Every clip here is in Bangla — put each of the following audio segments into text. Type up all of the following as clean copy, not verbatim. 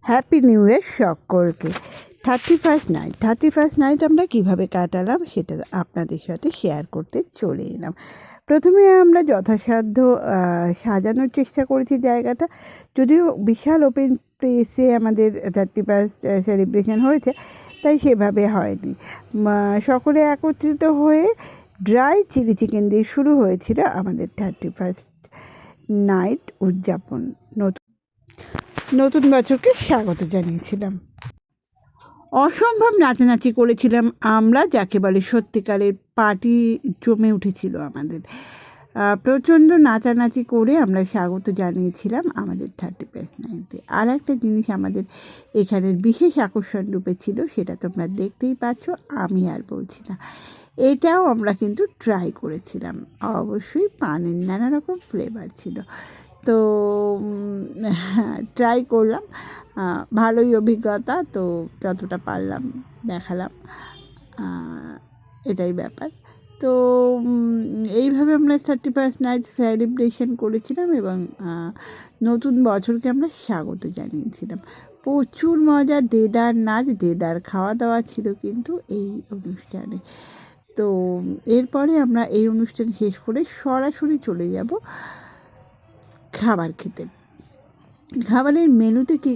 হ্যাপি নিউ ইয়ার সকলকে। 31st নাইট আমরা কিভাবে কাটালাম সেটা আপনাদের সাথে শেয়ার করতে চলে এলাম। প্রথমে আমরা যথাসাধ্য সাজানোর চেষ্টা করেছি জায়গাটা, যদিও বিশাল ওপেন প্লেসে আমাদের 31st সেলিব্রেশন হয়েছে, তাই সেভাবে হয়নি। সকলে একত্রিত হয়ে ড্রাই চিলি চিকেন দিয়ে শুরু হয়েছিল আমাদের 31st নাইট উদযাপন। নতুন বছরকে স্বাগত জানিয়েছিলাম। অসম্ভব নাচানাচি করেছিলাম আমরা, যাকে বলে সত্যিকারের পার্টি জমে উঠেছিল আমাদের। প্রচণ্ড নাচানাচি করে আমরা স্বাগত জানিয়েছিলাম আমাদের 31st নাইটে। আর একটা জিনিস আমাদের এখানের বিশেষ আকর্ষণ রূপে ছিল, সেটা তোমরা দেখতেই পাচ্ছ, আমি আর বলছি না। এটাও আমরা কিন্তু ট্রাই করেছিলাম। অবশ্যই পানের নানা রকম ফ্লেভার ছিল, তো ট্রাই করলাম। ভালোই অভিজ্ঞতা, তো যতটা পারলাম দেখালাম, এটাই ব্যাপার। তো এইভাবে আমরা 31st নাইট সেলিব্রেশন করেছিলাম এবং নতুন বছরকে আমরা স্বাগত জানিয়েছিলাম। প্রচুর মজা, দেদার নাচ, দেদার খাওয়া দাওয়া ছিল কিন্তু এই অনুষ্ঠানে। তো এরপরে আমরা এই অনুষ্ঠান শেষ করে সরাসরি চলে যাব খাবার খেতে। খাবারের মেনুতে কি,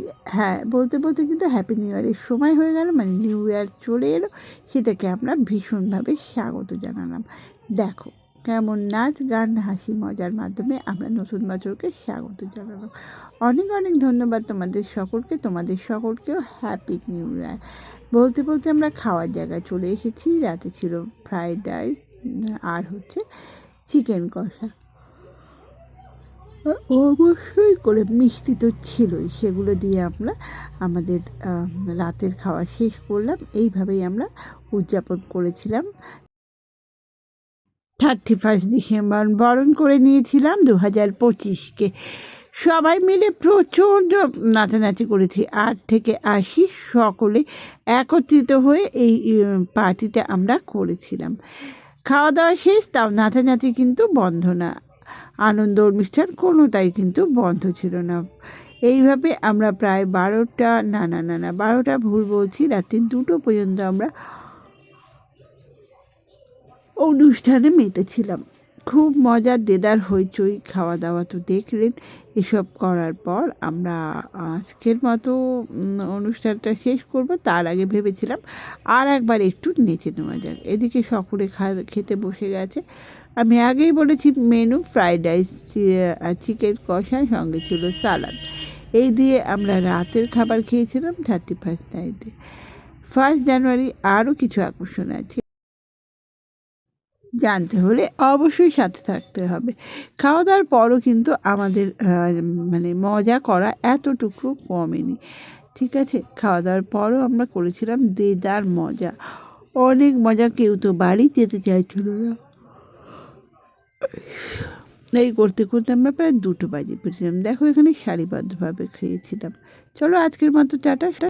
বলতে বলতে কিন্তু হ্যাপি নিউ ইয়ারের সময় হয়ে গেল, মানে নিউ ইয়ার চলে এলো, সেটাকে আমরা ভীষণভাবে স্বাগত জানালাম। দেখো কেমন নাচ গান হাসি মজার মাধ্যমে আমরা নতুন বছরকে স্বাগত জানালাম। অনেক অনেক ধন্যবাদ তোমাদের সকলকেও হ্যাপি নিউ ইয়ার। বলতে বলতে আমরা খাওয়ার জায়গায় চলে এসেছি। রাতে ছিল ফ্রাইড রাইস আর চিকেন কষা, অবশ্যই করে মিষ্টি তো ছিলই। সেগুলো দিয়ে আমরা আমাদের রাতের খাওয়া শেষ করলাম। এইভাবেই আমরা উদযাপন করেছিলাম 31 ডিসেম্বর। বরণ করে নিয়েছিলাম 2025কে। সবাই মিলে প্রচণ্ড নাচানাচি করেছি। 8 থেকে 80 সকলে একত্রিত হয়ে এই পার্টিটা আমরা করেছিলাম। খাওয়া দাওয়া শেষ, তাও নাচানাচি কিন্তু বন্ধ না, আনন্দ অনুষ্ঠান কোনোটাই কিন্তু বন্ধ ছিল না। এইভাবে আমরা প্রায় 12টা ভুল বলছি, রাত্রি 2টো পর্যন্ত আমরা অনুষ্ঠানে মেতেছিলাম। খুব মজার, দেদার হইচই, খাওয়া দাওয়া তো দেখলেন। এসব করার পর আমরা আজকের মতো অনুষ্ঠানটা শেষ করব। তার আগে ভেবেছিলাম আর একবার একটু নেচে নেওয়া যাক। এদিকে সকলে খেতে বসে গেছে। আমি আগেই বলেছি মেনু ফ্রাইড রাইস, চিকেন কষা, সঙ্গে ছিল সালাদ। এই দিয়ে আমরা রাতের খাবার খেয়েছিলাম 31st নাইটে। 1 জানুয়ারি আরও কিছু আকর্ষণ আছে, জানতে হলে অবশ্যই সাথে থাকতে হবে। খাওয়া দাওয়ার পরও কিন্তু আমাদের মজা করা এতটুকু কমেনি, ঠিক আছে। খাওয়া দাওয়ার পরও আমরা করেছিলাম দেদার মজা, অনেক মজা। কেউ তো বাড়ি যেতে চাইছিল না। এই করতে করতে আমরা প্রায় 2টো বাজে পেরেছিলাম। দেখো এখানে সারিবদ্ধভাবে খেয়েছিলাম। চলো আজকের মতো টাটা।